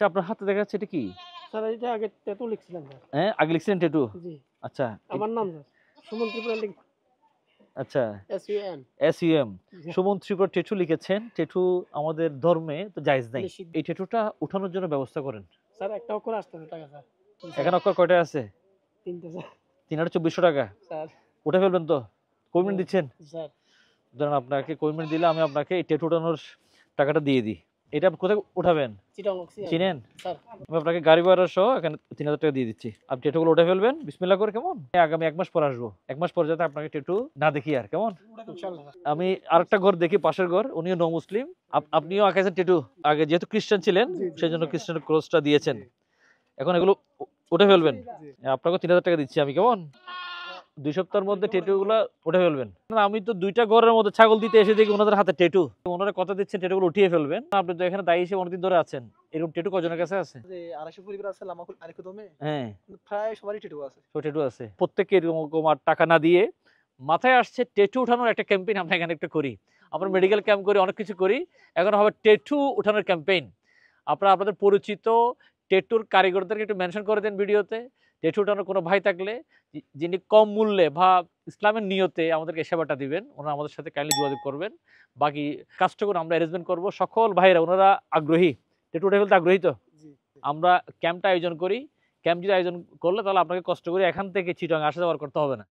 আচ্ছা, আপনার হাতে দেখা যাচ্ছে এটা কি? স্যার এটা আগে ট্যাটু লিখছিলাম স্যার। হ্যাঁ, আগে লিখছেন ট্যাটু? জি। আচ্ছা। আমার নাম স্যার সুমন ত্রিপুরা আচ্ছা। SUM। SUM Suman Tripura tattoo লিখেছেন। ট্যাটু আমাদের ধর্মে তো জায়েজ নাই। নিষিদ্ধ। এই ট্যাটুটা উঠানোর জন্য ব্যবস্থা করেন। স্যার একটা অক্ষর আসতেছে টাকা স্যার। এখানে অক্ষর কয়টা আছে? 3টা স্যার। ৩,২৪০০ টাকা। স্যার উঠে ফেলবেন তো? কয় মিনিট দিচ্ছেন? স্যার ধরেন আপনাকে কয় মিনিট দিলে আমি আপনাকে এই ট্যাটু উঠানোর টাকাটা দিয়ে দিই। এটা কোথায় উঠাবেন? চিটাং চিনেন? স্যার। আমি আপনাকে গাড়ি ভাড়া সহ এখানে ৩,০০০ টাকা দিয়ে দিচ্ছি। আপনি ট্যাটুগুলো উঠে ফেলবেন বিসমিল্লাহ করে, কেমন? আগামী ১ মাস পর আসবো। ১ মাস পর যাতে আপনাকে ট্যাটু না দেখি আর, কেমন? ইনশাআল্লাহ। আমি আরেকটা ঘর দেখি, পাশের ঘর, উনিও নো মুসলিম। আপনিও আঁকাইছেন ট্যাটু। আগে যেহেতু খ্রিস্টান ছিলেন সেজন্য খ্রিস্টানের ক্রসটা দিয়েছেন। এখন এগুলো উঠে ফেলবেন। আপনাকে ৩,০০০ টাকা দিচ্ছি আমি, কেমন? ২ সপ্তাহের মধ্যে ট্যাটু গুলা উঠে ফেলবেন। আমি তো ২টা ঘরের মধ্যে ছাগল দিতে এসে দেখি ওনাদের হাতে ট্যাটু। ওনারা কথা দিচ্ছেন ট্যাটু গুলো উঠিয়ে ফেলবেন। আপনি তো এখানে দায়ী হিসেবে অনেকদিন ধরে আছেন। এরকম ট্যাটু কজনের কাছে আছে? 250 পরিবার আছে লামাকুল আরিকুদমে। হ্যাঁ, প্রায় সবারই ট্যাটু আছে। ট্যাটু আছে। প্রত্যেককে এরকম আর টাকা না দিয়ে মাথায় আসছে ট্যাটু উঠানোর একটা ক্যাম্পেইন আমরা এখানে একটা করি। আমরা মেডিকেল ক্যাম্প করি, অনেক কিছু করি। এখন হবে ট্যাটু উঠানোর ক্যাম্পেইন। আপনারা আপনাদের পরিচিত ট্যাটুর কারিগরদেরকে একটু মেনশন করে দেন ভিডিওতে। ট্যাটু উঠানোর কোনো ভাই থাকলে যিনি কম মূল্যে বা ইসলামের নিয়তে আমাদেরকে সেবাটা দিবেন, ওনারা আমাদের সাথে কাইন্ডলি যোগাযোগ করবেন। বাকি কাজটুকু আমরা অ্যারেঞ্জমেন্ট করব। সকল ভাইরা ওনারা আগ্রহী, ট্যাটু উঠে ফেলতে আগ্রহী তো? আমরা ক্যাম্পটা আয়োজন করি। ক্যাম্প যদি আয়োজন করলে তাহলে আপনাকে কষ্ট করে এখান থেকে চিটাগাং আসা যাওয়ার করতে হবে না।